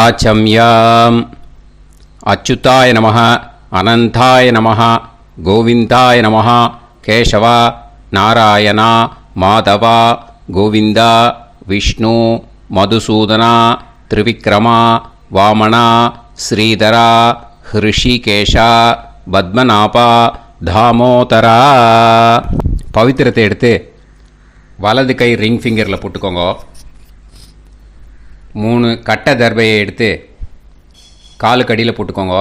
ஆச்சம்யாம். அச்சுதாய நமः, அனந்தாய நமः, கோவிந்தாய நமः, கேசவா, நாராயணா, மாதவா, கோவிந்தா, விஷ்ணு, மதுசூதனா, திரிவிக்ரமா, வாமனா, ஸ்ரீதரா, ஹிருஷிகேஷா, பத்மநாபா, தாமோதரா. பவித்திரத்தை எடுத்து வலது கை ரிங் ஃபிங்கரில் போட்டுக்கோங்க. 3 கட்டை தர்பையை எடுத்து காலுக்கடியில் போட்டுக்கோங்க.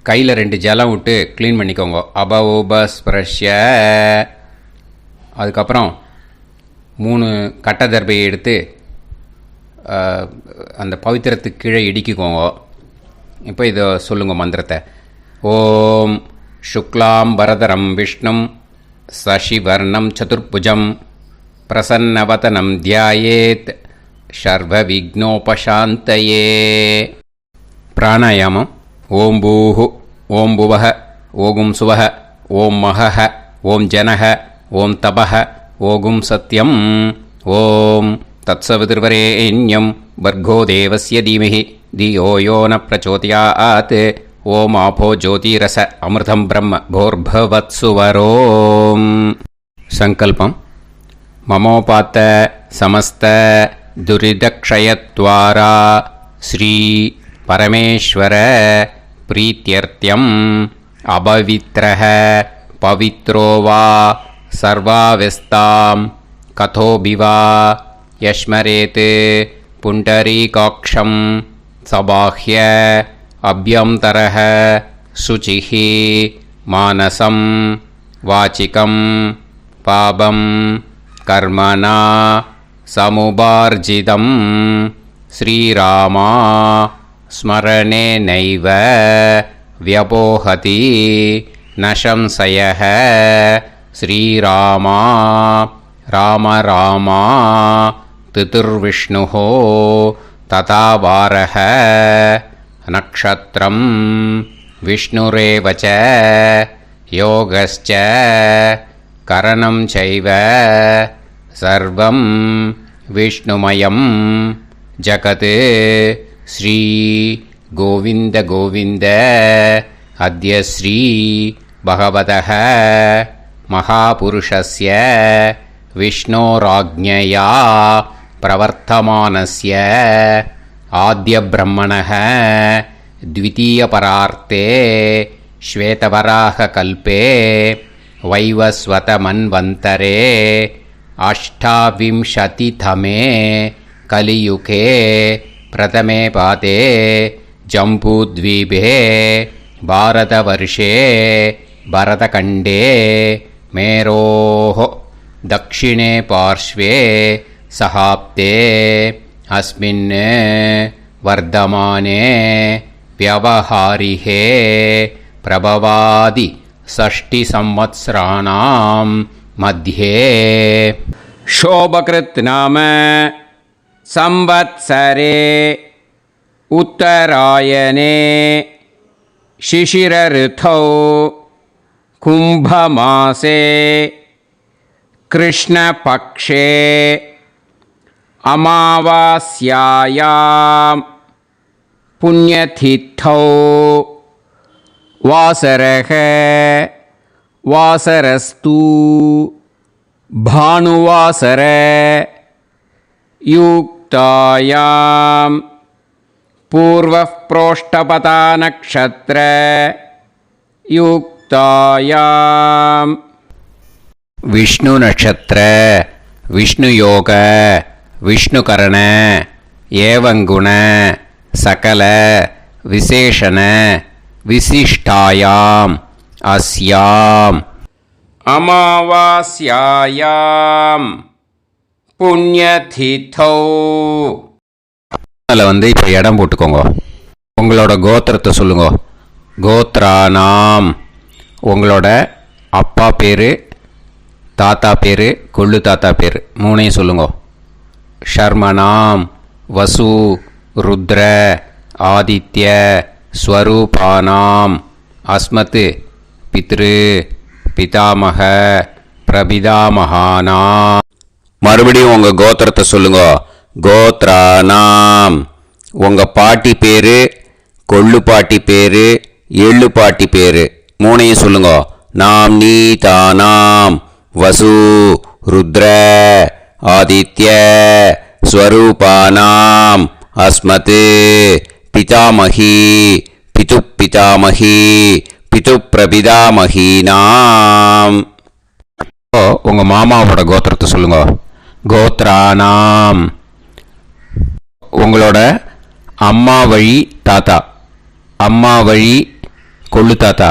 கையில் 2 ஜலம் விட்டு க்ளீன் பண்ணிக்கோங்க. அபவோபஸ்பிரஷ்ய. அதுக்கப்புறம் 3 கட்டை தர்பையை எடுத்து அந்த பவித்திரத்துக்கு கீழே இடிக்கிக்கோங்க. இப்போ இதை சொல்லுங்க மந்திரத்தை. ஓம் சுக்லாம் வரதரம் விஷ்ணும் சசிவர்ணம் சதுர்புஜம் பிரசன்னவதனம் தியாயேத் சர்வ விக்னோபசாந்தயே. பிராணாயாமம். ஓம் பூஹு, ஓம் புவஹ, ஓகும் சுவஹ, ஓம் மஹஹ, ஓம் ஜனஹ, ஓம் தபஹ, ஓகும் சத்யம். ஓம் தத்சவிதுர்வரேண்யம் பர்கோ தேவஸ்ய தீமஹி தியோ யோ ந பிரச்சோதயாத். ஓம் ஆபோ ஜோதிரச அமிர்தம் பிரம்ம போர்பவத்சுவரோம். சங்கல்பம். மமோபாத்த சமஸ்த துரிதக்ஷயத்வாரா ஸ்ரீ பரமேஸ்வர பிரீத்யர்த்தியம் அபவித்ரஹ பவித்ரோ வா சர்வாவஸ்தாம் கதோபிவா யஸ்மரேத் புண்டரீகாக்ஷம் சபாஹ்ய அப்யந்தரஹ சுசிஹ மானசம் வாசிகம் பாபம் கர்மணா சமுபார்ஜிதம் ஸ்ரீராமா ஸ்மரணேனைவ வ்யபோஹதி ந சம்சயः. ஸ்ரீராமா ராம ராமா திதிர்விஷ்ணுः ததா வாரः. நக்ஷத்ரம் விஷ்ணுரேவ ச யோகஸ்ச கரணம் சைவ சர்வம் விஷ்ணுமயம் ஜகத். ஸ்ரீ கோவிந்த கோவிந்த அத்ய ஸ்ரீ பகவதः மகாபுருஷஸ்ய விஷ்ணோராஜ்ஞயா பிரவர்த்தமானஸ்ய ஆத்ய பிரம்மணः த்விதீயபரார்த்தே ஸ்வேதவராக கல்பே வைவஸ்வத மன்வந்தரே அஷ்டாவிம்சதிதமே கலியுகே பிரதமே பாதே ஜம்பூத்வீபே பாரதவர்ஷே பரதகண்டே மேரோः தக்ஷிணே பார்ஷ்வே சஹாப்தே அஸ்மின் வர்தமானே व्यवहारिहे प्रभवादि 6 संवत्सराणां मध्ये शोभकृत् नाम संवत्सरे उत्तरायणे शिशिरऋतौ कुम्भमासे कृष्णपक्षे अमावास्यायां पुण्यतिथौ वासरः वासरस्तु भानुवासर युक्तायां पूर्वः प्रोष्ठपता नक्षत्र युक्तायां विष्णु नक्षत्र विष्णु योग विष्णुकरण एवं गुण सकल विशेषण विशिष्टायाम अस्याम अमावास्यायाम पुण्यतिथौ. அதில் வந்து இப்போ இடம் போட்டுக்கோங்க. உங்களோட கோத்திரத்தை சொல்லுங்க. கோத்ரானாம் உங்களோட அப்பா பேர், தாத்தா பேர், கொள்ளு தாத்தா பேர் 3ஐயும் சொல்லுங்க. ஷர்மனாம் வசு ருத்ர ஆதித்ய ஸ்வரூபானாம் அஸ்மத் பித்ரு பிதாமக பிரபிதாமகானாம். மறுபடியும் உங்கள் கோத்திரத்தை சொல்லுங்க. கோத்ரானாம் உங்கள் பாட்டி பேர், கொள்ளு பாட்டி பேர், எள்ளு பாட்டி பேர் மூணையும் சொல்லுங்க. நாம் நீ தானாம் வசு ருத்ர ஆதித்ய ஸ்வரூபானாம் அஸ்மத் பிதாமகி பிது பிதாமகி பிது பிரபிதாமகீனாம். உங்கள் மாமாவோட கோத்திரத்தை சொல்லுங்க. கோத்ரானாம். உங்களோட அம்மா வழி தாத்தா, அம்மா வழி கொள்ளு தாத்தா,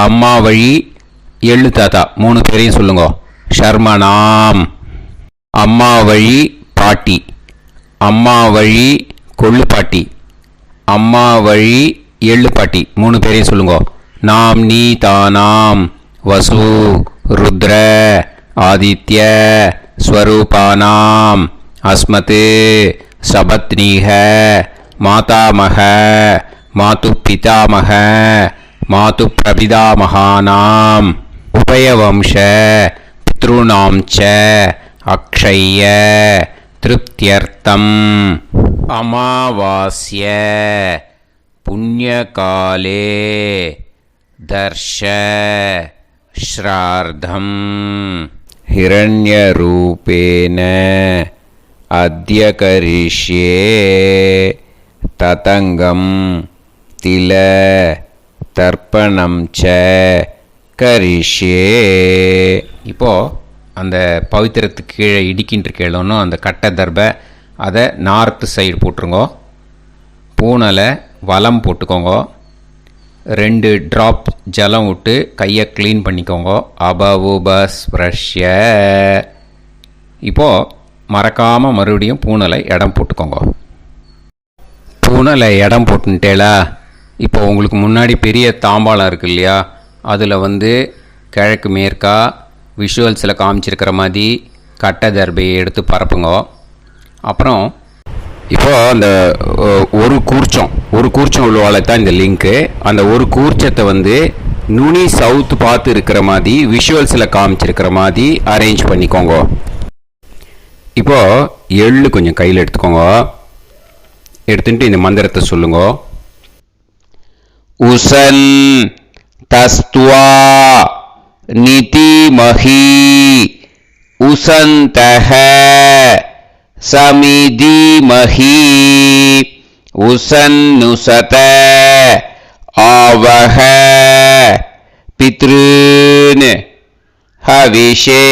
அம்மா வழி எள்ளு தாத்தா மூணு பேரையும் சொல்லுங்க. ஷர்மனாம். அம்மா வழி பாட்டி, அம்மா வழி கொள்ளு பாட்டி, அம்மா வழி எள்ளு பாட்டி மூணு பேரையும் சொல்லுங்க. நாம் நீ தானாம் வசு ருத்ர ஆதித்ய ஸ்வரூபானாம் அஸ்மத் சபத்னீக மாதாமக மாது பிதாமக மாது பிரபிதாமகானாம் உபயவம்ச பித்ருணாம் ச அக்ஷய திருப்தியர்த்தம் அமாவாஸ்ய புண்ணியகாலே தர்ஷ ஸ்ரார்த்தம் ஹிரண்யரூபேன அத்ய கரிஷ்யே ததங்கம் தில தர்ப்பணம் ச கரிஷ்யே. இப்போது அந்த பவித்திரத்துக்கு கீழே இடிக்கின்ற கேளோன்னு அந்த கட்டை தர்பை அதை நார்த்து சைடு போட்டுருங்கோ. பூனலை வலம் போட்டுக்கோங்க. 2 ட்ராப் ஜலம் விட்டு கையை க்ளீன் பண்ணிக்கோங்க. அபவுபஸ்ப்ரஷ்ய. இப்போது மறக்காமல் மறுபடியும் பூனலை இடம் போட்டுக்கோங்க. பூனலை இடம் போட்டுட்டேலா. இப்போ உங்களுக்கு முன்னாடி பெரிய தாம்பாளம் இருக்குது இல்லையா, அதில் கிழக்கு மேற்கா விஷுவல்ஸில் காமிச்சிருக்கிற மாதிரி கட்டை தர்பையை எடுத்து பரப்புங்க. அப்புறம் இப்போது அந்த ஒரு கூர்ச்சம் உள்ளவாழ தான் இந்த லிங்க்கு. அந்த ஒரு கூர்ச்சத்தை நுனி சவுத்து பார்த்து இருக்கிற மாதிரி விஷுவல்ஸில் காமிச்சிருக்கிற மாதிரி அரேஞ்ச் பண்ணிக்கோங்க. இப்போது எள்ளு கொஞ்சம் கையில் எடுத்துக்கோங்க. எடுத்துட்டு இந்த மந்திரத்தை சொல்லுங்க. உசன் தஸ்துவா நிதிமஹி உசந்தஹ சமிதிமஹி உசன்னுசத ஆவஹ பித்ருன் ஹவிஷே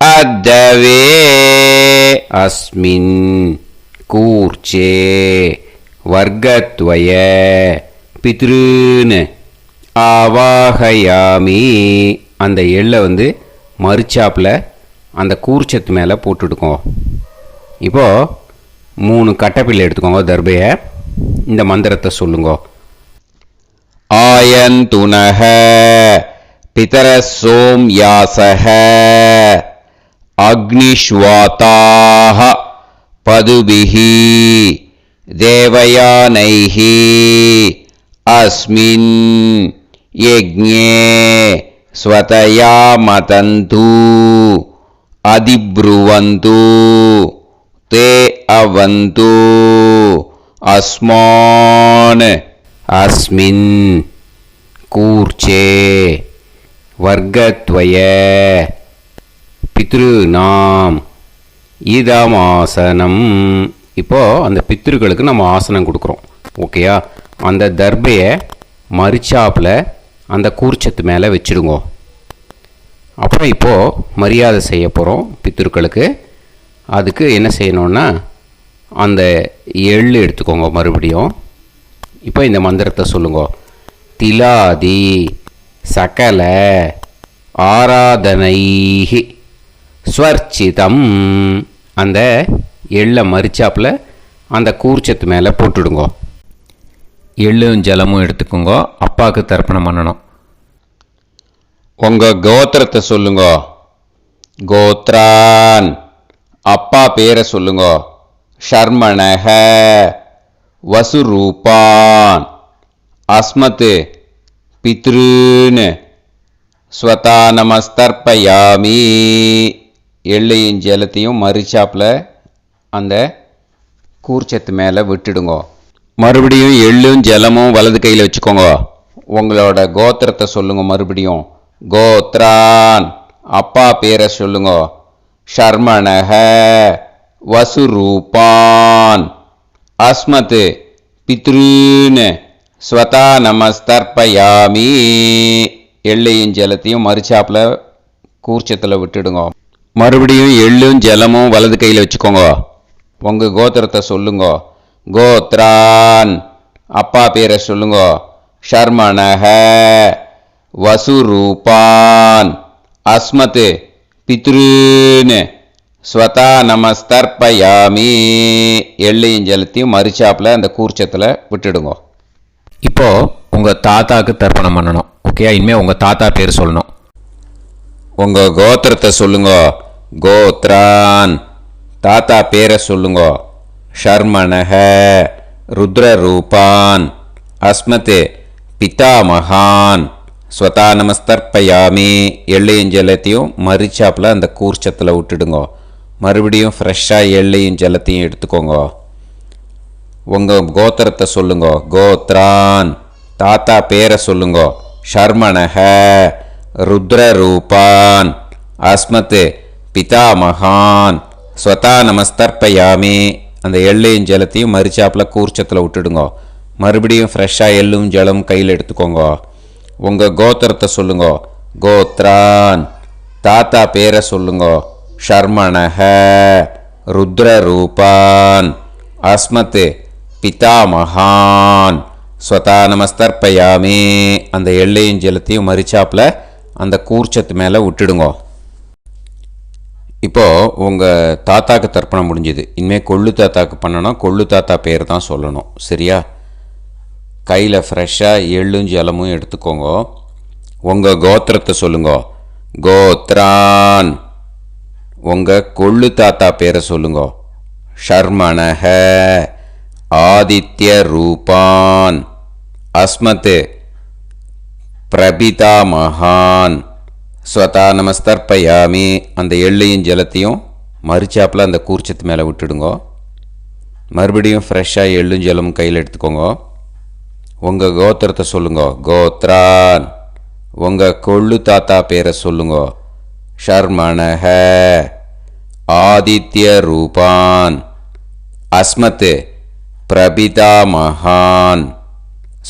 அத்தவே அஸ்மின் கூர்ச்சே வர்க்கத்வய பித்ருன் ஆவாஹயாமி. அந்த எள்ளை மறுச்சாப்பில் அந்த கூர்ச்சத்து மேலே போட்டுடுக்கோங்க. இப்போது 3 கட்டைப்பிள்ளை எடுத்துக்கோங்க தர்பையை. இந்த மந்திரத்தை சொல்லுங்க. ஆயந்துனஹ பிதர சோம்யாசஹ அக்னிஷ்வாதாஹ பதுபிஹி தேவயானைஹி அஸ்மின் யஜ்ஞே ஸ்வதயா மதந்து அதிப்ருவந்து தே அவது அஸ்மான் அஸ்மின் கூர்ச்சே வர்க்கத்வய பித்ருநாம் இதமாசனம். இப்போது அந்த பித்ருக்களுக்கு நம்ம ஆசனம் கொடுக்குறோம். ஓகேயா? அந்த தர்பையை மரிச்சாப்பில் அந்த கூர்ச்சத்து மேலே வச்சுடுங்க. அப்புறம் இப்போது மரியாதை செய்ய போகிறோம் பித்ருக்களுக்கு. அதுக்கு என்ன செய்யணுன்னா அந்த எள்ளு எடுத்துக்கோங்க மறுபடியும். இப்போ இந்த மந்திரத்தை சொல்லுங்க. திலாதி சகல ஆராதனைஹி ஸ்வர்ச்சிதம். அந்த எள்ளை மரிச்சாப்பில் அந்த கூர்ச்சத்து மேலே போட்டுடுங்க. எள்ளும் ஜலமும் எடுத்துக்கோங்க. அப்பாவுக்கு தர்ப்பணம் பண்ணணும். உங்கள் கோத்திரத்தை சொல்லுங்க. கோத்ரான். அப்பா பேரை சொல்லுங்க. ஷர்மணஹ வசுரூபான் அஸ்மத் பித்ருன் ஸ்வதானமஸ்தர்ப்பயாமி. எள்ளையும் ஜலத்தையும் மரிச்சாப்பில் அந்த கூர்ச்சத்து மேலே விட்டுடுங்க. மறுபடியும் எள்ளும் ஜலமும் வலது கையில் வச்சுக்கோங்க. உங்களோட கோத்திரத்தை சொல்லுங்க. மறுபடியும் கோத்ரான், அப்பா பேரை சொல்லுங்க. ஷர்மணஹ, வசுரூபான், அஸ்மத், பித்ருன்னு, ஸ்வதா நமஸ்தர்ப்பயாமி. எள்ளையும் ஜலத்தையும் மறுச்சாப்பில் கூர்ச்சத்தில் விட்டுடுங்க. மறுபடியும் எள்ளும் ஜலமும் வலது கையில் வச்சுக்கோங்க. உங்கள் கோத்திரத்தை சொல்லுங்க. கோத்ரான், அப்பா பேரை சொல்லுங்க. ஷர்மணஹ, வசுரூபான், அஸ்மத், பித்ருன்னு, ஸ்வதா நமஸ்தர்ப்பயாமி. எள்ளையும் ஜலத்தையும் மறுச்சாப்பில் அந்த கூர்ச்சத்தில் விட்டுடுங்க. இப்போது உங்கள் தாத்தாவுக்கு தர்ப்பணம் பண்ணணும். ஓகே, இனிமேல் உங்கள் தாத்தா பேர் சொல்லணும். உங்கள் கோத்திரத்தை சொல்லுங்க. கோத்ரான், தாத்தா பேரை சொல்லுங்க. ஷர்மணஹ, ருத்ரரூபான், அஸ்மத், பிதாமகான், ஸ்வதா நமஸ்தர்ப்பயாமி. எள்ளையும் ஜலத்தையும் மறிச்சாப்பில் அந்த கூர்ச்சத்தில் விட்டுடுங்க. மறுபடியும் ஃப்ரெஷ்ஷாக எள்ளையும் ஜலத்தையும் எடுத்துக்கோங்க. உங்கள் கோத்திரத்தை சொல்லுங்க. கோத்ரான், தாத்தா பேரை சொல்லுங்க. ஷர்மணஹ, ருத்ரரூபான், அஸ்மத், பிதாமகான், ஸ்வதா நமஸ்தர்ப்பயாமி. அந்த எள்ளையும் ஜலத்தையும் மறிச்சாப்பில் கூர்ச்சத்தில் விட்டுடுங்க. மறுபடியும் ஃப்ரெஷ்ஷாக எள்ளும் ஜலம் கையில் எடுத்துக்கோங்க. உங்கள் கோத்திரத்தை சொல்லுங்க. கோத்ரான், தாத்தா பேரை சொல்லுங்க. ஷர்மணஹ, ருத்ரரூபான், அஸ்மத், பிதாமகான், ஸ்வதா நமஸ்தர்ப்பயாமி. அந்த எள்ளையும் ஜலத்தையும் மறிச்சாப்பில் அந்த கூர்ச்சத்து மேலே விட்டுடுங்க. இப்போது உங்கள் தாத்தாக்கு தர்ப்பணம் முடிஞ்சுது. இனிமேல் கொள்ளு தாத்தாக்கு பண்ணணும். கொள்ளு தாத்தா பேர் தான் சொல்லணும். சரியா? கையில் ஃப்ரெஷ்ஷாக எள்ளும் ஜலமும் எடுத்துக்கோங்க. உங்கள் கோத்திரத்தை சொல்லுங்க. கோத்ரான், உங்கள் கொள்ளு தாத்தா பேரை சொல்லுங்க. ஷர்மணஹ, ஆதித்ய ரூபான், அஸ்மத், பிரபிதாமகான், ஸ்வதா நமஸ்தர்ப்பயாமி. அந்த எள்ளையும் ஜலத்தையும் மறுச்சாப்பில் அந்த கூர்ச்சத்து மேலே விட்டுடுங்க. மறுபடியும் ஃப்ரெஷ்ஷாக எள்ளும் ஜலமும் கையில் எடுத்துக்கோங்க. உங்கள் கோத்திரத்தை சொல்லுங்க. கோத்ரான், உங்கள் கொள்ளு தாத்தா பேரை சொல்லுங்க. ஷர்மணஹ, ஆதித்ய ரூபான், அஸ்மத், பிரபிதாமகான்,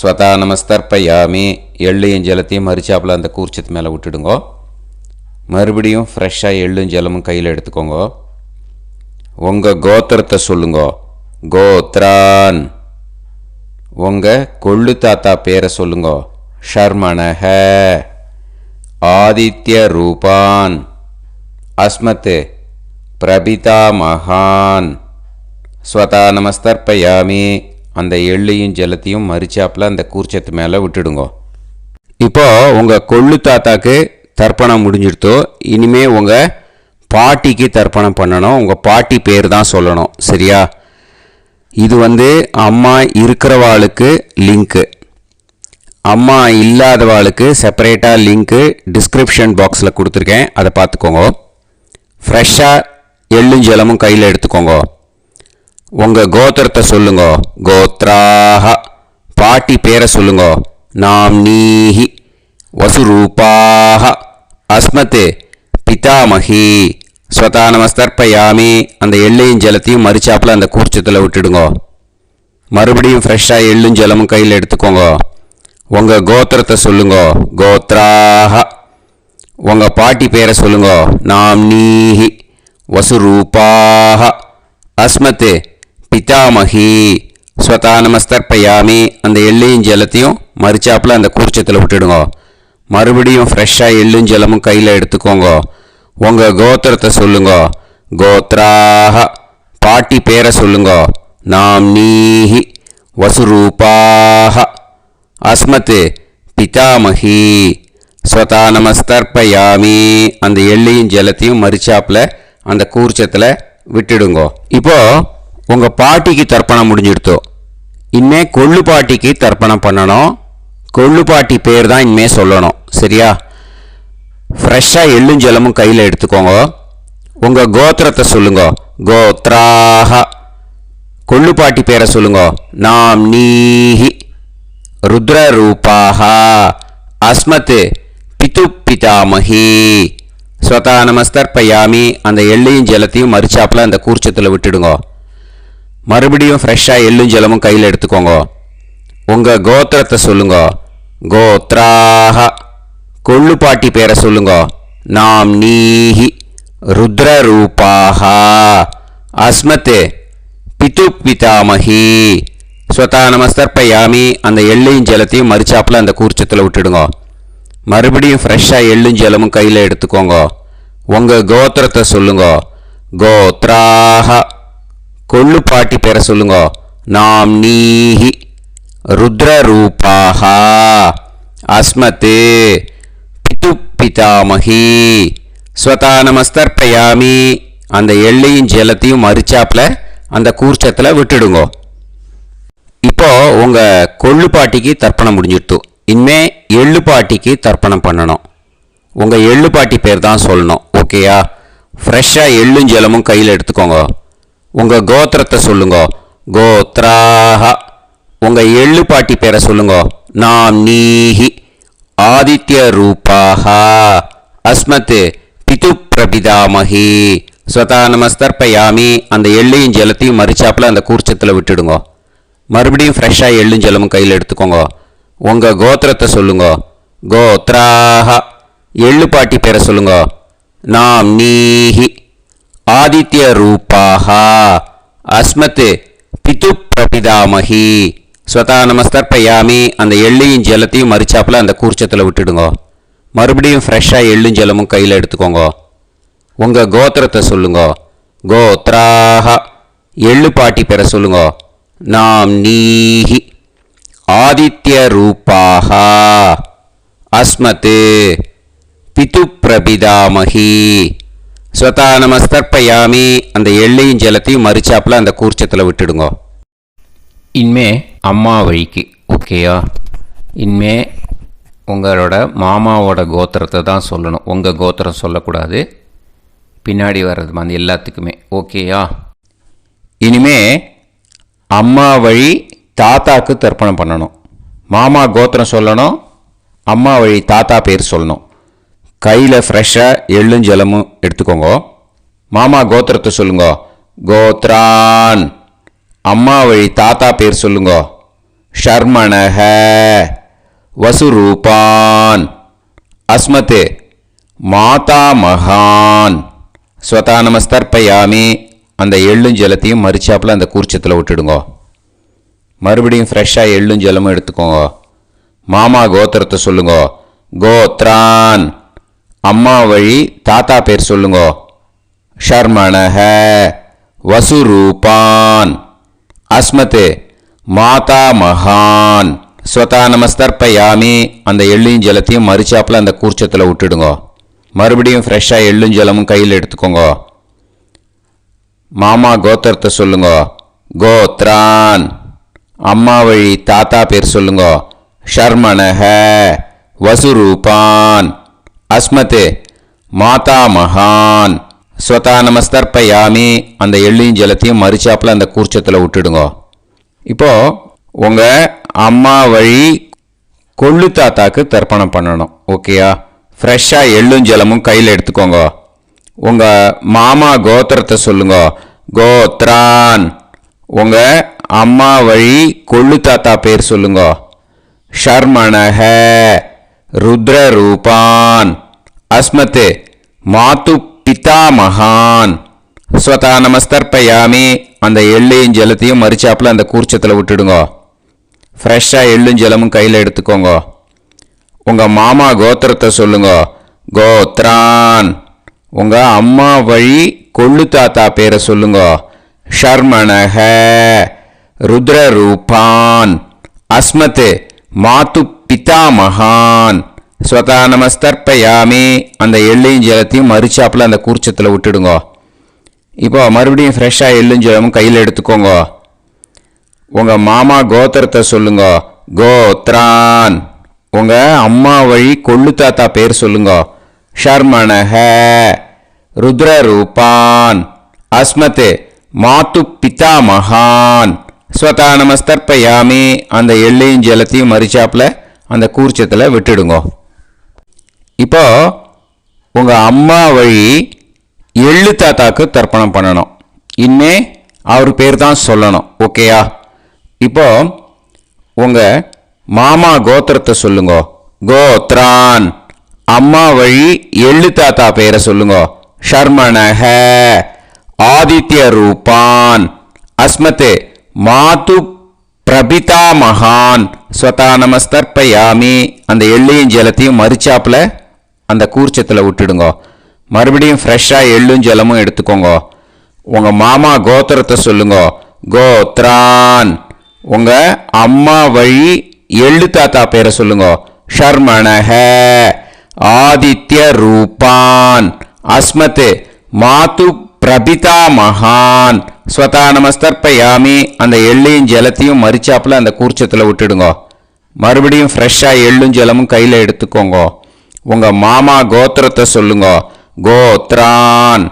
ஸ்வதா நமஸ்தர்ப்பயாமி. எள்ளையும் ஜலத்தையும் மறிச்சாப்பில் அந்த கூர்ச்சத்து மேலே விட்டுடுங்க. மறுபடியும் ஃப்ரெஷ்ஷாக எள்ளும் ஜலமும் கையில் எடுத்துக்கோங்க. உங்கள் கோத்திரத்தை சொல்லுங்க. கோத்ரான், உங்கள் கொள்ளு தாத்தா பேரை சொல்லுங்க. ஷர்மணஹ, ஆதித்ய ரூபான், அஸ்மத், பிரபிதாமகான், ஸ்வதா நமஸ்தர்ப்பயாமி. அந்த எள்ளையும் ஜலத்தையும் மறிச்சாப்பில் அந்த கூர்ச்சத்து மேலே விட்டுடுங்க. இப்போது உங்கள் கொள்ளு தாத்தாக்கு தர்ப்பணம் முடிஞ்சிடுத்தோ. இனிமேல் உங்கள் பாட்டிக்கு தர்ப்பணம் பண்ணணும். உங்கள் பாட்டி பேர் தான் சொல்லணும். சரியா? இது அம்மா இருக்கிறவாளுக்கு லிங்க்கு, அம்மா இல்லாதவாளுக்கு செப்பரேட்டாக லிங்க்கு டிஸ்கிரிப்ஷன் பாக்ஸில் கொடுத்துருக்கேன். அதை பார்த்துக்கோங்க. ஃப்ரெஷ்ஷாக எள்ளும் ஜலமும் கையில் எடுத்துக்கோங்க. உங்கள் கோத்திரத்தை சொல்லுங்க. கோத்ராஹ, பாட்டி பேரை சொல்லுங்க. நாம்னீஹி, வசுரூபாஹ, அஸ்மத், பிதாமகி, ஸ்வதா நமஸ்தர்ப்பயாமி. அந்த எள்ளையும் ஜலத்தையும் மறிச்சாப்பில் அந்த கூர்ச்சத்தில் விட்டுடுங்க. மறுபடியும் ஃப்ரெஷ்ஷாக எள்ளும் ஜலமும் கையில் எடுத்துக்கோங்க. உங்கள் கோத்திரத்தை சொல்லுங்க. கோத்ராஹ, உங்கள் பாட்டி பேரை சொல்லுங்க. நாம்னீஹி, வசுரூபாஹ, அஸ்மத், பிதாமகி, ஸ்வதா நமஸ்தர்ப்பயாமி. அந்த எள்ளையும் ஜலத்தையும் மறிச்சாப்பில் அந்த கூர்ச்சத்தில் விட்டுடுங்க. மறுபடியும் ஃப்ரெஷ்ஷாக எள்ளும் ஜலமும் கையில் எடுத்துக்கோங்க. உங்கள் கோத்திரத்தை சொல்லுங்க. கோத்ராஹ, பாட்டி பேரை சொல்லுங்க. நாம்னீஹி, வசுரூபாஹ, அஸ்மத், பிதாமகி, ஸ்வதா நமஸ்தர்ப்பயாமி. அந்த எள்ளையும் ஜலத்தையும் மறிச்சாப்பில் அந்த கூர்ச்சத்தில் விட்டுடுங்க. இப்போது உங்கள் பாட்டிக்கு தர்ப்பணம் முடிஞ்சிடுத்தோ. இனிமே கொள்ளு பாட்டிக்கு தர்ப்பணம் பண்ணணும். கொள்ளு பாட்டி பேர் தான் இனிமே சொல்லணும். சரியா? ஃப்ரெஷ்ஷாக எள்ளும் ஜலமும் கையில் எடுத்துக்கோங்க. உங்கள் கோத்திரத்தை சொல்லுங்க. கோத்ராஹ, கொள்ளுப்பாட்டி பேரை சொல்லுங்க. நாம் நீஹி ருத்ரரூபாஹ அஸ்மத் பிது பிதாமஹி ஸ்வதா நமஸ்தர்ப்பயாமி. அந்த எள்ளையும் ஜலத்தையும் மறிச்சாப்பில் அந்த கூர்ச்சத்தில் விட்டுடுங்க. மறுபடியும் ஃப்ரெஷ்ஷாக எள்ளும் ஜலமும் கையில் எடுத்துக்கோங்க. உங்கள் கோத்திரத்தை சொல்லுங்க. கோத்ராஹ கொள்ளுப்பாட்டி பேரை சொல்லுங்க. நாம் நீஹி ருத்ரரூபாஹ அஸ்மத் பிது பிதாமஹி ஸ்வதா நமஸ்தர்ப்பயாமி. அந்த எள்ளையும் ஜலத்தையும் மறிச்சாப்பில் அந்த கூர்ச்சத்தில் விட்டுடுங்க. மறுபடியும் ஃப்ரெஷ்ஷாக எள்ளும் ஜலமும் கையில் எடுத்துக்கோங்க. உங்கள் கோத்திரத்தை சொல்லுங்க. கோத்ராஹ கொள்ளுப்பாட்டி பேரை சொல்லுங்க. நாம் நீஹி ருத்ரரூபாஹ அஸ்மத் பிது பிதாமஹி ஸ்வதா நமஸ்தர்ப்பயாமி. அந்த எள்ளையும் ஜலத்தையும் மறிச்சாப்பில் அந்த கூர்ச்சத்தில் விட்டுடுங்க. இப்போ உங்கள் கொள்ளுப்பாட்டிக்கு தர்ப்பணம் முடிஞ்சிடுத்து. இனிமே எள்ளுப்பாட்டிக்கு தர்ப்பணம் பண்ணணும். உங்கள் எள்ளுப்பாட்டி பேர் தான் சொல்லணும். ஓகேயா? ஃப்ரெஷ்ஷாக எள்ளும் ஜலமும் கையில் எடுத்துக்கோங்க. உங்கள் கோத்திரத்தை சொல்லுங்க. கோத்ராஹ உங்கள் எள்ளுப்பாட்டி பேரை சொல்லுங்க. நாம் நீஹி ஆதித்ய ரூபாஹ அஸ்மத் பிது பிரபிதாமஹி ஸ்வதா நமஸ்தர்ப்பயாமி. அந்த எள்ளையும் ஜலத்தையும் மறிச்சாப்பில் அந்த கூர்ச்சத்தில் விட்டுடுங்க. மறுபடியும் ஃப்ரெஷ்ஷாக எள்ளும் ஜலமும் கையில் எடுத்துக்கோங்க. உங்கள் கோத்திரத்தை சொல்லுங்க. கோத்ராஹ எள்ளுப்பாட்டி பேரை சொல்லுங்க. நாம் நீஹி ஆதித்ய ரூபாஹ அஸ்மத் பிது பிரபிதாமஹி ஸ்வதா நமஸ்தர்ப்பயாமி. அந்த எள்ளையும் ஜலத்தையும் மறிச்சாப்பில் அந்த கூர்ச்சத்தில் விட்டுடுங்க. மறுபடியும் ஃப்ரெஷ்ஷாக எள்ளும் ஜலமும் கையில் எடுத்துக்கோங்க. உங்கள் கோத்திரத்தை சொல்லுங்க. கோத்ராஹ எள்ளுப்பாட்டி பேரை சொல்லுங்க. நாம் நீஹி ஆதித்ய ரூபாஹ அஸ்மத் பிது பிரபிதாமஹி ஸ்வதா நமஸ்தர்ப்பயாமி. அந்த எள்ளையும் ஜலத்தையும் மறிச்சாப்பில் அந்த கூர்ச்சத்தில் விட்டுடுங்க. இனிமே அம்மா வழிக்கு. ஓகேயா? இனிமே உங்களோட மாமாவோட கோத்திரத்தை தான் சொல்லணும். உங்கள் கோத்திரம் சொல்லக்கூடாது. பின்னாடி வர்றது வந்து எல்லாத்துக்குமே. ஓகேயா? இனிமே அம்மா வழி தாத்தாக்கு தர்ப்பணம் பண்ணணும். மாமா கோத்திரம் சொல்லணும். அம்மா வழி தாத்தா பேர் சொல்லணும். கையில் ஃப்ரெஷ்ஷாக எள்ளும் ஜலமும் எடுத்துக்கோங்க. மாமா கோத்திரத்தை சொல்லுங்க. கோத்ரான் அம்மா வழி தாத்தா பேர் சொல்லுங்க. ஷர்மணஹ வசுரூபான் அஸ்மத் மாதா மகான் ஸ்வதா நமஸ்தர்ப்பயாமி. அந்த எள்ளும் ஜலத்தையும் மறிச்சாப்பில் அந்த கூர்ச்சத்தில் விட்டுடுங்க. மறுபடியும் ஃப்ரெஷ்ஷாக எள்ளும் ஜலமும் எடுத்துக்கோங்க. மாமா கோத்திரத்தை சொல்லுங்க. கோத்ரான் அம்மா வழி தாத்தா பேர் சொல்லுங்க. ஷர்மணஹ வசுரூபான் அஸ்மத் மாதா மகான் ஸ்வதா நமஸ்தர்ப்பயாமி. அந்த எள்ளையும் ஜலத்தையும் மறிச்சாப்பில் அந்த கூர்ச்சத்தில் விட்டுடுங்க. மறுபடியும் ஃப்ரெஷ்ஷாக எள்ளும் ஜலமும் கையில் எடுத்துக்கோங்க. மாமா கோத்திரத்தை சொல்லுங்க. கோத்ரான் அம்மா வழி தாத்தா பேர் சொல்லுங்க. ஷர்மணஹ வசுரூபான் அஸ்மத் மாதா மகான் ஸ்வதா நமஸ்தர்ப்பயாமி. அந்த எள்ளையும் ஜலத்தையும் மறிச்சாப்பில் அந்த கூர்ச்சத்தில் விட்டுடுங்க. இப்போது உங்கள் அம்மா வழி கொள்ளு தாத்தாக்கு தர்ப்பணம் பண்ணணும். ஓகேயா? ஃப்ரெஷ்ஷாக எள்ளும் ஜலமும் கையில் எடுத்துக்கோங்க. உங்கள் மாமா கோத்திரத்தை சொல்லுங்க. கோத்ரான் உங்கள் அம்மா வழி கொள்ளு தாத்தா பேர் சொல்லுங்க. ஷர்மணஹ ருத்ரரூபான் அஸ்மத் மாது பிதா மகான் ஸ்வதா நமஸ்தர்ப்பயாமி. அந்த எள்ளையும் ஜலத்தையும் மறிச்சாப்பில் அந்த கூர்ச்சத்தில் விட்டுடுங்க. ஃப்ரெஷ்ஷாக எள்ளும் ஜலமும் கையில் எடுத்துக்கோங்க. உங்கள் மாமா கோத்திரத்தை சொல்லுங்க. கோத்ரான் உங்கள் அம்மா வழி கொள்ளு தாத்தா பேரை சொல்லுங்க. ஷர்மணஹ ருத்ரரூபான் அஸ்மத் மாது பிதா மகான் ஸ்வதா நமஸ்தர்ப்பயாமி. அந்த எள்ளையும் ஜலத்தையும் மறிச்சாப்பில் அந்த கூர்ச்சத்தில் விட்டுடுங்க. இப்போ மறுபடியும் ஃப்ரெஷ்ஷாக எள்ளும் ஜலமும் கையில் எடுத்துக்கோங்க. உங்கள் மாமா கோத்திரத்தை சொல்லுங்க. கோத்ரான் உங்கள் அம்மா வழி கொள்ளு தாத்தா பேர் சொல்லுங்க. ஷர்மணஹ ருத்ரரூபான் அஸ்மத் மாத்து பிதாமகான் ஸ்வதா நமஸ்தர்ப்பயாமி அந்த எள்ளையும் ஜலத்தையும் மறிச்சாப்பில் அந்த கூர்ச்சத்தில் விட்டுடுங்க. இப்போ உங்கள் அம்மா வழி எள்ளு தாத்தாக்கு தர்ப்பணம் பண்ணணும். இனிமே அவர் பேர் தான் சொல்லணும். ஓகேயா? இப்போ உங்கள் மாமா கோத்திரத்தை சொல்லுங்க. கோத்ரான். அம்மா வழி எள்ளு தாத்தா பேரை சொல்லுங்க. ஷர்மணஹ ஆதித்ய ரூபான் அஸ்மத்தே மாது பிரபிதா மகான் ஸ்வதா நமஸ்தர்ப்பயாமி அந்த எள்ளையும் ஜலத்தையும் மறிச்சாப்பில் அந்த கூர்ச்சத்தில் விட்டுடுங்க. மறுபடியும் ஃப்ரெஷ்ஷாக எள்ளும் ஜலமும் எடுத்துக்கோங்க. உங்கள் மாமா கோத்திரத்தை சொல்லுங்க. கோத்ரான். உங்கள் அம்மா வழி எள்ளு தாத்தா பேரை சொல்லுங்க. ஷர்மணஹ ஆதித்ய ரூபான் அஸ்மத் மாது பிரபிதா மகான் ஸ்வதா நமஸ்தர்ப்பயாமி அந்த எள்ளையும் ஜலத்தையும் மறிச்சாப்பில் அந்த கூர்ச்சத்தில் விட்டுடுங்க. மறுபடியும் ஃப்ரெஷ்ஷாக எள்ளும் ஜலமும் கையில் எடுத்துக்கோங்க. உங்கள் மாமா கோத்திரத்தை சொல்லுங்க. கோத்ரான்.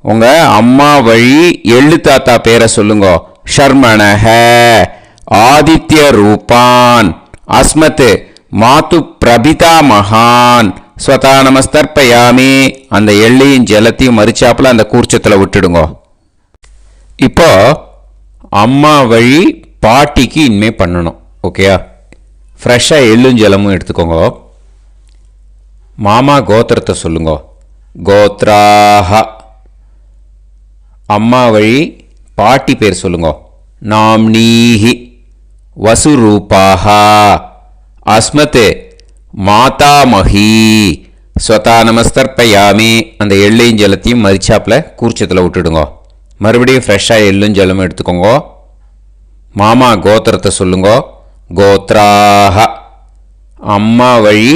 உங்கள் அம்மா வழி எள்ளு தாத்தா பேரை சொல்லுங்க. ஷர்மணஹ ஆதித்ய ரூபான் அஸ்மத் மாது பிரபிதா மகான் ஸ்வதா நமஸ்தர்ப்பயாமி அந்த எள்ளையும் ஜலத்தையும் மறிச்சாப்பில் அந்த கூர்ச்சத்தில் விட்டுடுங்க. இப்போ அம்மா வழி பாட்டிக்கு இனிமே பண்ணணும். ஓகேயா? ஃப்ரெஷ்ஷாக எள்ளும் ஜலமும் எடுத்துக்கோங்க. மாமா கோத்திரத்தை சொல்லுங்க. கோத்ராஹ. அம்மா வழி பாட்டி பேர் சொல்லுங்க. நாம்னீஹி வசுரூபாஹ அஸ்மத் மாதாமஹி ஸ்வதா நமஸ்தர்ப்பயாமி அந்த எள்ளையும் ஜலத்தையும் மறிச்சாப்பில் கூர்ச்சத்தில் விட்டுடுங்க. மறுபடியும் ஃப்ரெஷ்ஷாக எள்ளும் ஜலமும் எடுத்துக்கோங்க. மாமா கோத்திரத்தை சொல்லுங்க. கோத்ராஹ. அம்மா வழி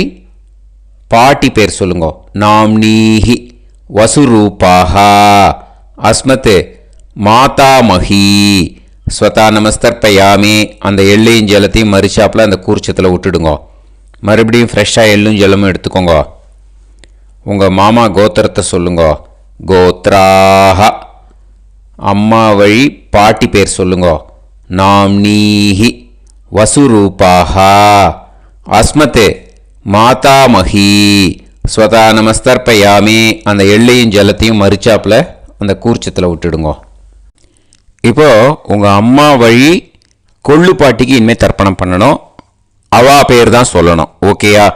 பாட்டி பேர் சொல்லுங்க. நாம்னீஹி வசுரூபாஹ அஸ்மத் மாதாமஹி ஸ்வதா நமஸ்தர்ப்பயாமி அந்த எள்ளையும் ஜலத்தையும் மறிச்சாப்பில் அந்த கூர்ச்சத்தில் விட்டுடுங்க. மறுபடியும் ஃப்ரெஷ்ஷாக எள்ளும் ஜலமும் எடுத்துக்கோங்க. உங்கள் மாமா கோத்திரத்தை சொல்லுங்க. கோத்ராஹ. அம்மா வழி பாட்டி பேர் சொல்லுங்க. நாம்னீஹி வசுரூபாஹ அஸ்மத் மாதாமஹி ஸ்வதா நமஸ்தர்ப்பயாமி அந்த எள்ளையும் ஜலத்தையும் மறிச்சாப்பில் அந்த கூர்ச்சத்தில் விட்டுடுங்க. இப்போது உங்கள் அம்மா வழி கொள்ளு பாட்டிக்கு இனிமேல் தர்ப்பணம் பண்ணணும். அவா பேர் தான் சொல்லணும். ஓகேயா?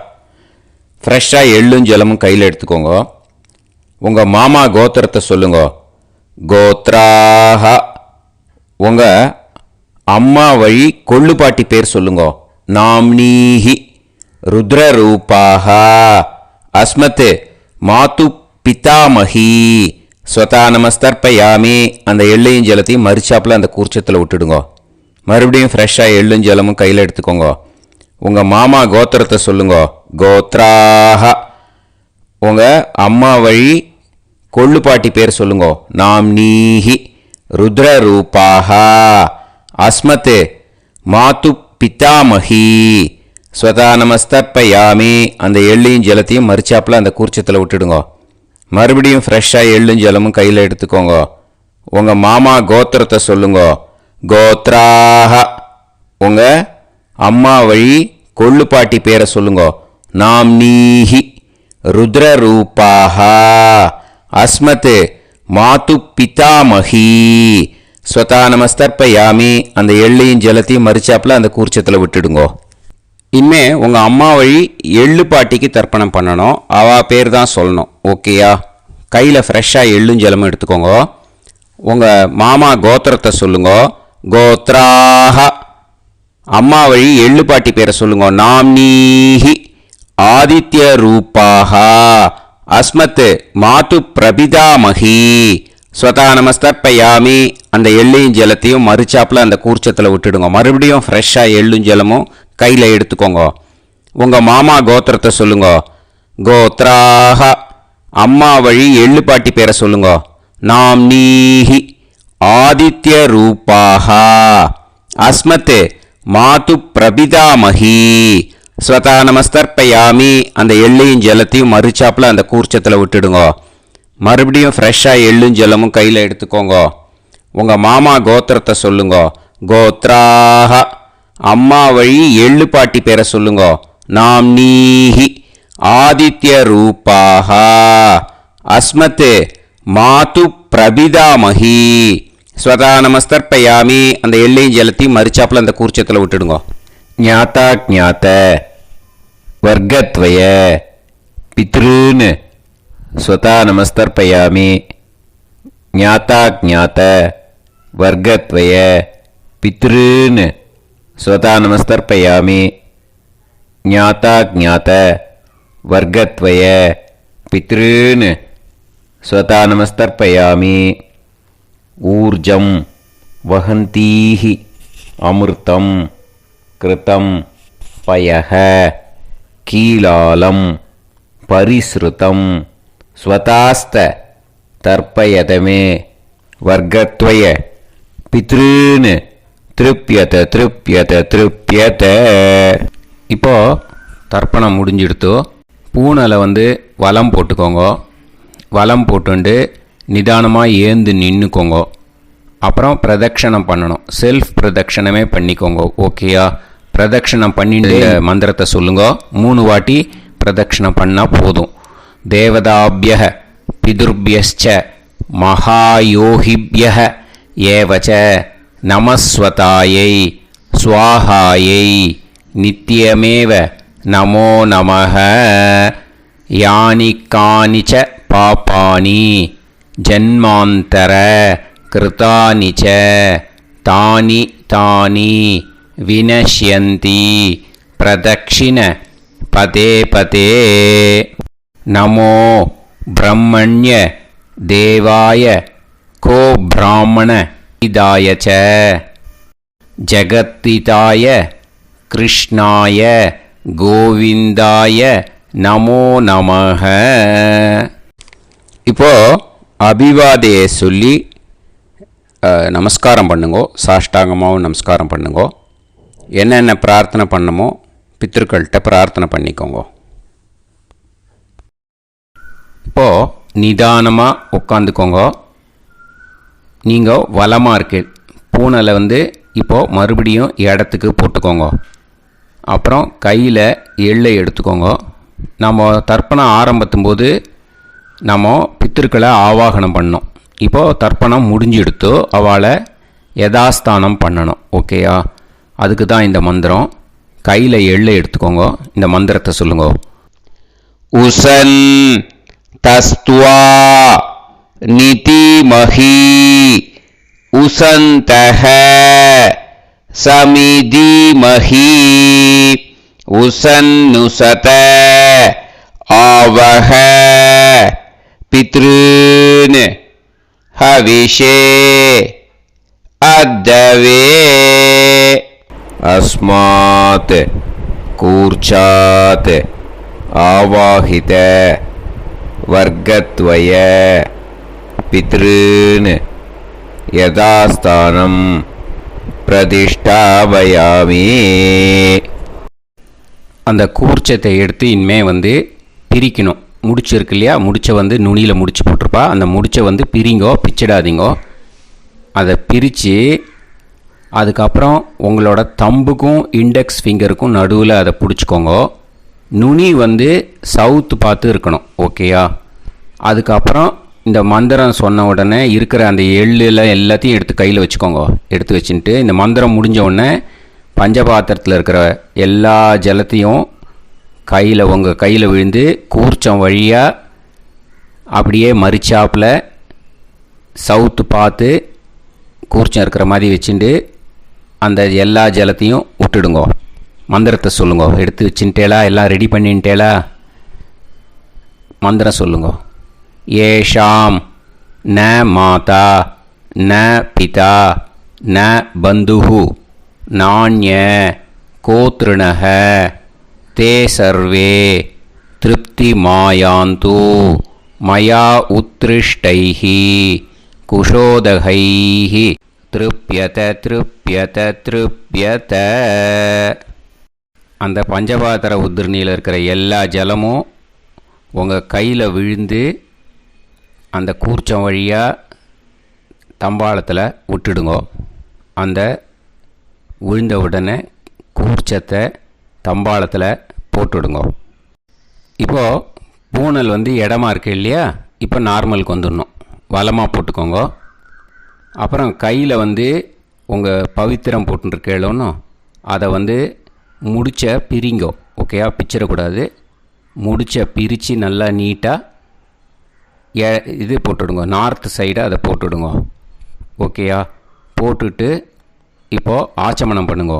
ஃப்ரெஷ்ஷாக எள்ளும் ஜலமும் கையில் எடுத்துக்கோங்க. உங்கள் மாமா கோத்திரத்தை சொல்லுங்க. கோத்ராஹ. உங்கள் அம்மா வழி கொள்ளு பாட்டி பேர் சொல்லுங்க. நாம்னீஹி ருத்ரரூபாஹ அஸ்மத் மாது பிதாமஹி ஸ்வதா நமஸ்தர்ப்பயாமி அந்த எள்ளையும் ஜலத்தையும் மறிச்சாப்பில் அந்த கூர்ச்சத்தில் விட்டுடுங்க. மறுபடியும் ஃப்ரெஷ்ஷாக எள்ளும் ஜலமும் கையில் எடுத்துக்கோங்க. உங்கள் மாமா கோத்திரத்தை சொல்லுங்க. கோத்ராஹ. உங்கள் அம்மா வழி கொள்ளு பாட்டி பேர் சொல்லுங்க. நாம்னீஹி ருத்ரரூபாஹ அஸ்மத் மாது பிதாமஹி ஸ்வதா நமஸ்தர்ப்பயாமி அந்த எள்ளையும் ஜலத்தையும் மறிச்சாப்பில் அந்த கூர்ச்சத்தில் விட்டுடுங்க. மறுபடியும் ஃப்ரெஷ்ஷாக எள்ளும் ஜலமும் கையில் எடுத்துக்கோங்க. உங்கள் மாமா கோத்திரத்தை சொல்லுங்க. கோத்ராஹ. உங்கள் அம்மா வழி கொள்ளு பாட்டி பேரை சொல்லுங்க. நாம்னீஹி ருத்ரரூபாஹ அஸ்மத் மாது பிதாமஹி ஸ்வதா நமஸ்தர்ப்பயாமி அந்த எள்ளையும் ஜலத்தையும் மறிச்சாப்பில் அந்த கூர்ச்சத்தில் விட்டுடுங்க. இனிமே உங்கள் அம்மா வழி எள்ளு பாட்டிக்கு தர்ப்பணம் பண்ணணும். அவா பேர் தான் சொல்லணும். ஓகேயா? கையில் ஃப்ரெஷ்ஷாக எள்ளும் ஜலமும் எடுத்துக்கோங்க. உங்கள் மாமா கோத்திரத்தை சொல்லுங்க. கோத்ராஹ. அம்மா வழி எள்ளு பாட்டி பேரை சொல்லுங்க. நாம்னீஹி ஆதித்ய ரூபாஹ அஸ்மத் மாது பிரபிதாமஹி ஸ்வதா நமஸ்தர்ப்பயாமி அந்த எள்ளையும் ஜலத்தையும் மறிச்சாப்பில் அந்த கூர்ச்சத்தில் விட்டுடுங்க. மறுபடியும் ஃப்ரெஷ்ஷாக எள்ளும் ஜலமும் கையில் எடுத்துக்கோங்க. உங்கள் மாமா கோத்திரத்தை சொல்லுங்க. கோத்ராஹ. அம்மா வழி எள்ளு பாட்டி பேரை சொல்லுங்க. நாம்னீஹி ஆதித்ய ரூபாஹ அஸ்மத் மாது பிரபிதாமஹி ஸ்வதா நமஸ்தர்ப்பயாமி அந்த எள்ளையும் ஜலத்தையும் மறிச்சாப்பில் அந்த கூர்ச்சத்தில் விட்டுடுங்க. மறுபடியும் ஃப்ரெஷ்ஷாக எள்ளும் ஜலமும் கையில் எடுத்துக்கோங்க. உங்கள் மாமா கோத்திரத்தை சொல்லுங்கோ. கோத்ராஹ. அம்மா வழி எள்ளு பாட்டி பேரை சொல்லுங்கோ. நாம்னீஹி. ஆதித்ய ரூபாக. அஸ்மத் மாது பிரபிதாமஹி. ஸ்வதா நமஸ்தர்ப்பயாமி. அந்த எள்ளையும் ஜலத்தையும் மறிச்சாப்பில் அந்த கூர்ச்சத்தில் விட்டுடுங்கோ. ஞாத்தா ஜாத்த வர்க்கத்வய பித்ருன்னு ஸ்வதா நமஸ்தர்ப்பயாமி. ஞாத்தா ஜாத்த வர்க்கத்வய பித்ருன்னு ஸ்வதா நமஸ்தர்ப்பயாமி. ஞாத்தா ஜாத்த வர்க்கத்வய பித்ருன்னு ஸ்வதா நமஸ்தர்ப்பயாமி. ஊர்ஜம் வஹந்தீஹி அமிர்தம் கிருதம் பயஹ கீலாலம் பரிஸ்ருதம் ஸ்வதாஸ்த தர்ப்பயதமே வர்க்கத்வய பித்ருன்னு திருப்யத திருப்யத திருப்யத. இப்போ தர்ப்பணம் முடிஞ்சிடுத்தோ. பூனலை வலம் போட்டுக்கோங்க. வலம் போட்டுண்டு நிதானமாக ஏந்து நின்றுக்கோங்க. அப்புறம் பிரதட்சணம் பண்ணணும். செல்ஃப் பிரதட்சணமே பண்ணிக்கோங்க. ஓகேயா? பிரதட்சணம் பண்ணிட்டு மந்திரத்தை சொல்லுங்க. 3 வாட்டி பிரதட்சணம் பண்ணால் போதும். தேவதாபிய பிதுர்பியச்ச மகாயோகிபிய ஏவச்ச நமஸ்வதாயை ஸ்வாஹாயை நித்யமேவ நமோ நமஹ. யானி கானிச்ச பாபானி ஜன்மாந்தர கிருதானி ச தானி தானி வினஷ்யந்தி பிரதக்ஷிண பதே பதே. நமோ பிரம்மண்ய தேவாய கோ பிராமண இதாய ச ஜகத்திதாய கிருஷ்ணாய கோவிந்தாய நமோ நமஹ. இப்போ அபிவாதையை சொல்லி நமஸ்காரம் பண்ணுங்கோ. சாஷ்டாங்கமாகவும் நமஸ்காரம் பண்ணுங்கோ. என்னென்ன பிரார்த்தனை பண்ணமோ பித்திருக்கள்கிட்ட பிரார்த்தனை பண்ணிக்கோங்க. இப்போது நிதானமாக உட்காந்துக்கோங்க. நீங்கள் வலமாக இருக்கு பூனலை இப்போது மறுபடியும் இடத்துக்கு போட்டுக்கோங்க. அப்புறம் கையில் எள்ளை எடுத்துக்கோங்க. நம்ம தர்ப்பணம் ஆரம்பித்தும் போது நம்ம பித்திருக்களை ஆவாகனம் பண்ணோம். இப்போது தர்ப்பணம் முடிஞ்செடுத்தோ அவளை யதாஸ்தானம் பண்ணணும். ஓகேயா? அதுக்கு தான் இந்த மந்திரம். கையில் எள்ளை எடுத்துக்கோங்க. இந்த மந்திரத்தை சொல்லுங்க. உசன் தஸ்துவா நிதிமஹி உசந்தஹ சமிதிமஹி உசன்னுசத ஆவஹ பித்ருன் ஹவிஷே அத்தவே. அஸ்மாத் கூர்ச்சாத் ஆவாஹித வர்க்கத்வய பித்ருன் யதாஸ்தானம் பிரதிஷ்டாபயாமி. அந்த கூர்ச்சத்தை எடுத்து இனிமே பிரிக்கணும். முடிச்சு இருக்கு இல்லையா? முடிச்சை நுனியில் முடிச்சு போட்டிருப்பா. அந்த முடிச்சை பிரிங்கோ, பிச்சிடாதீங்கோ. அதை பிரித்து அதுக்கப்புறம் உங்களோட தம்புக்கும் இண்டெக்ஸ் ஃபிங்கருக்கும் நடுவில் அதை பிடிச்சிக்கோங்க. நுனி சவுத்து பார்த்து இருக்கணும். ஓகேயா? அதுக்கப்புறம் இந்த மந்திரம் சொன்ன உடனே இருக்கிற அந்த எள்ளில் எல்லாத்தையும் எடுத்து கையில் வச்சுக்கோங்க. எடுத்து வச்சுட்டு இந்த மந்திரம் முடிஞ்ச உடனே பஞ்சபாத்திரத்தில் இருக்கிற எல்லா ஜலத்தையும் உங்கள் கையில் விழுந்து கூர்ச்சம் வழியாக அப்படியே மறிச்சாப்பில் சவுத்து பார்த்து கூர்ச்சம் இருக்கிற மாதிரி வச்சுட்டு அந்த எல்லா ஜலத்தையும் விட்டுடுங்கோ. மந்திரத்தை சொல்லுங்க. எடுத்து வச்சுட்டேலா? எல்லாம் ரெடி பண்ணிட்டேலா? மந்திரம் சொல்லுங்க. ஏஷாம் ந மாதா ந பிதா ந பந்துஹு நாண்ய கோத்ருணஹ தே சர்வே திருப்தி மாயாந்து மயா உத்ருஷ்டைஹி குஷோதகைஹி திருப்யத திருப்யத திருப்யத. அந்த பஞ்சபாத்திர உதிர்ணியில் இருக்கிற எல்லா ஜலமும் உங்கள் கையில் விழுந்து அந்த கூர்ச்சம் வழியாக தம்பாளத்தில் விட்டுடுங்கோ. அந்த விழுந்த உடனே கூர்ச்சத்தை தம்பாளத்தில் போட்டுவிடுங்கோ. இப்போது பூனல் இடமா இருக்கு இல்லையா, இப்போ நார்மலுக்கு வந்துடணும். வலமாக போட்டுக்கோங்க. அப்புறம் கையில் உங்கள் பவித்திரம் போட்டுருக்கேளோன்னு அதை முடிச்ச பிரிங்கோ. ஓகேயா, பிச்சிடக்கூடாது. முடிச்ச பிரித்து நல்லா நீட்டாக இது போட்டுவிடுங்க. நார்த் சைடை அதை போட்டுவிடுங்க. ஓகேயா, போட்டுட்டு இப்போது ஆச்சமனம் பண்ணுங்க.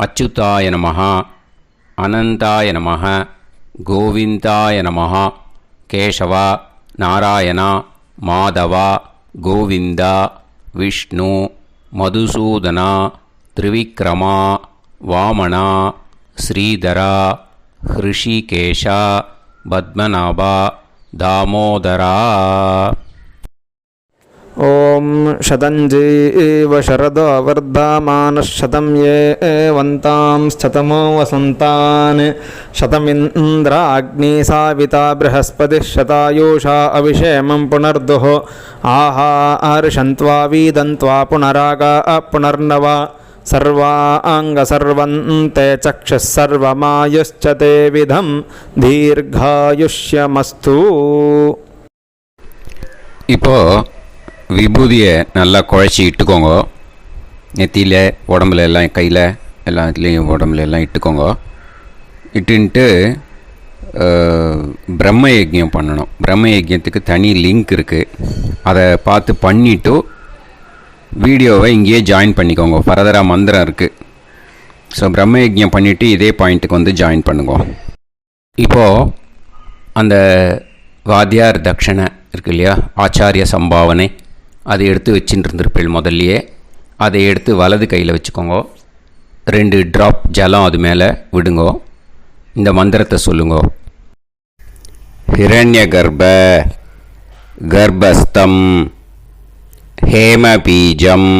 அச்சுதாய நமஹ, அனந்தாய நமஹ, கோவிந்தாய நமஹ, கேசவா, நாராயணா, மாதவா, கோவிந்தா, விஷ்ணு, மதுசூதனா, திரிவிக்ரமா, வாமனா, ஸ்ரீதரா, ஹிருஷிகேஷா, பத்மநாபா, தாமோதரா. ஓம் ஷதஞ்சீவ शरदो वर्धमानः शतं ये वन्तां शतमो वसन्तान् शतमिन्द्राग्नी साविता बृहस्पतिः शतायुषा अभिषेमं पुनर्दुः आहार्षन्त्वा वीदन्त्वा पुनरागा पुनर्नव सर्वाङ्गसर्वन्ते चक्षुः सर्वमायुश्च ते विधं दीर्घायुष्यमस्तु. இப்போது விபூதியை நல்லா குழச்சி இட்டுக்கோங்க. நெத்தியில், உடம்புல எல்லாம், கையில் எல்லாத்துலேயும் உடம்புல எல்லாம் இட்டுக்கோங்க. இட்டுன்ட்டு பிரம்ம யஜ்யம் பண்ணணும். பிரம்ம யஜ்யத்துக்கு தனி லிங்க் இருக்குது. அதை பார்த்து பண்ணிவிட்டு வீடியோவை இங்கேயே ஜாயின் பண்ணிக்கோங்க. ஃபர்தராக மந்திரம் இருக்குது. ஸோ பிரம்ம யஜ்யம் பண்ணிவிட்டு இதே பாயிண்ட்டுக்கு ஜாயின் பண்ணுங்க. இப்போது அந்த வாத்தியார் தட்சணை இருக்கு இல்லையா, ஆச்சாரிய சம்பாவனை, அதை எடுத்து வச்சுட்டு இருந்திருப்பேள் முதல்லையே. அதை எடுத்து வலது கையில் வச்சுக்கோங்க. 2 ட்ராப் ஜலம் அது மேலே விடுங்கோ. இந்த மந்திரத்தை சொல்லுங்கோ. ஹிரண்ய கர்ப்ப கர்ப்பஸ்தம் ஹேமபீஜம்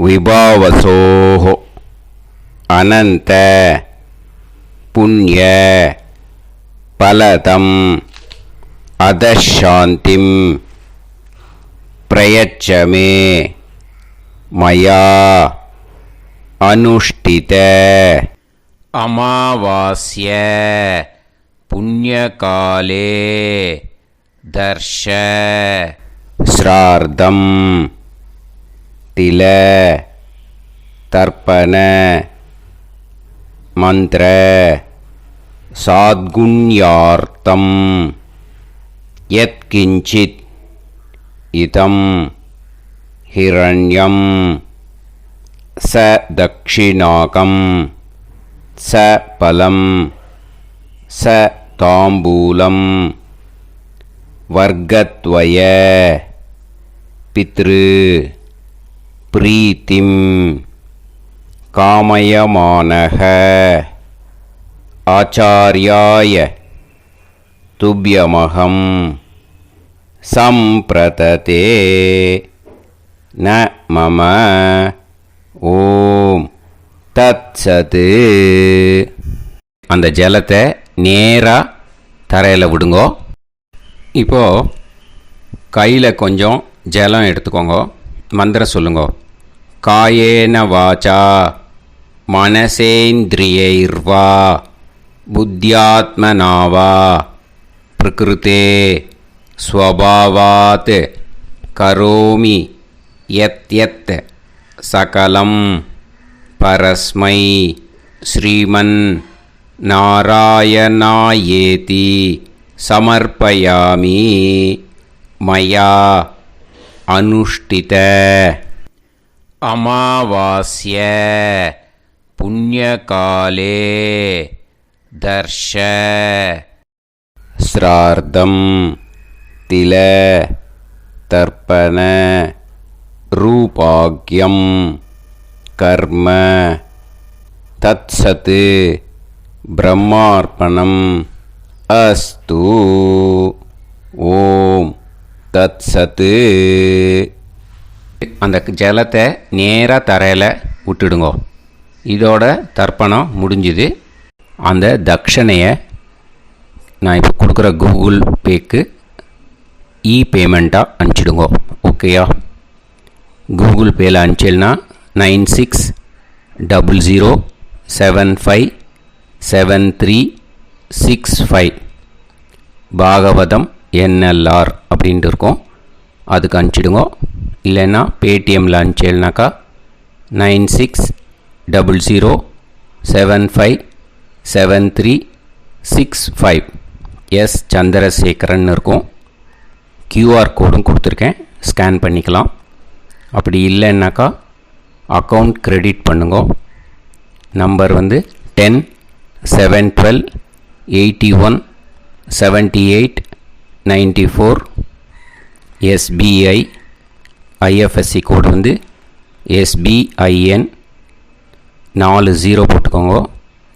விபாவசோஹோ அனந்த புண்ணிய பலதம் அதசாந்திம் பிரயச்சமே மயா அனுஷ்டித அமாவாஸ்ய புண்ணியகாலே தர்ஷ ஸ்ரார்த்தம் தில தர்ப்பண மந்திர சாத்குண்யார்த்தம் யத்கிஞ்சித் இதம் ஹிரண்யம் ச தக்ஷிணாகம் ச பலம் ச தாம்பூலம் வர்க்கத்வய பித்ரு பிரீத்திம் காமயமானஹ ஆச்சார்யாய துப்யமகம் சம்பிரததே ந மம ஓம் தத்சது. அந்த ஜலத்தை நேராக தரையில் விடுங்கோ. இப்போது கையில் கொஞ்சம் ஜலம் எடுத்துக்கோங்க. மந்திரம் சொல்லுங்கோ. காயேன வாச்சா மனசேந்திரியைர்வா புத்தியாத்மனாவா பிரகிருதே ஸ்வபாவாத் கரோமி யத் யத் சகலம் பரஸ்மை ஸ்ரீமன் நாராயணாயேதி சமர்ப்பயாமி மயா அனுஷ்டித அமாவாஸ்ய புண்ணியகாலே தர்ஷ ஸ்ரார்த்தம் தில தர்ப்பண ரூபாக்யம் கர்ம தத்சத் பிரம்மார்ப்பணம் அஸ்து. ஓம் தத்சத். அந்த ஜலத்தை நேராக தரையில் விட்டுடுங்கோ. இதோட தர்ப்பணம் முடிஞ்சுது. அந்த தட்சணையை நான் இப்போ கொடுக்குற கூகுள் பேக்கு பேமெண்ட்டாக அனுப்பிச்சிடுங்கோ. ஓகேயா? கூகுள் பேயில் அனுப்பிச்சில்னா 9600757365 பாகவதம் NLR அப்படின்ட்டு இருக்கும், அதுக்கு அனுப்பிச்சிடுங்க. இல்லைன்னா பேடிஎம்மில் அனுப்பிச்சில்னாக்கா 9600757365 எஸ் சந்திரசேகரன் இருக்கும். QR கோடும் கொடுத்துருக்கேன், ஸ்கேன் பண்ணிக்கலாம். அப்படி இல்லைன்னாக்கா அக்கௌண்ட் கிரெடிட் பண்ணுங்க. நம்பர் வந்து 10-7-12-81-78-94. SBI IFSC கோடு வந்து SBIN 40 போட்டுக்கோங்க.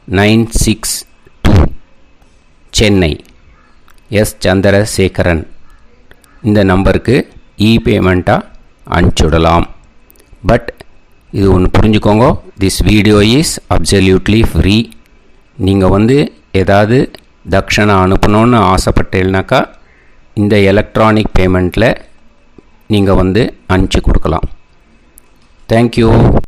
962 சென்னை. எஸ் சந்திரசேகரன் இந்த நம்பருக்கு இ-பேமெண்ட்டாக அனுப்பிச்சுடலாம். பட் இது ஒன்று புரிஞ்சுக்கோங்க, this video is absolutely free. நீங்கள் வந்து ஏதாவது தட்சணை அனுப்பணுன்னு ஆசைப்பட்டீங்கன்னாக்கா இந்த எலக்ட்ரானிக் பேமெண்ட்டில் நீங்கள் வந்து அனுப்பிச்சி கொடுக்கலாம். தேங்க்யூ.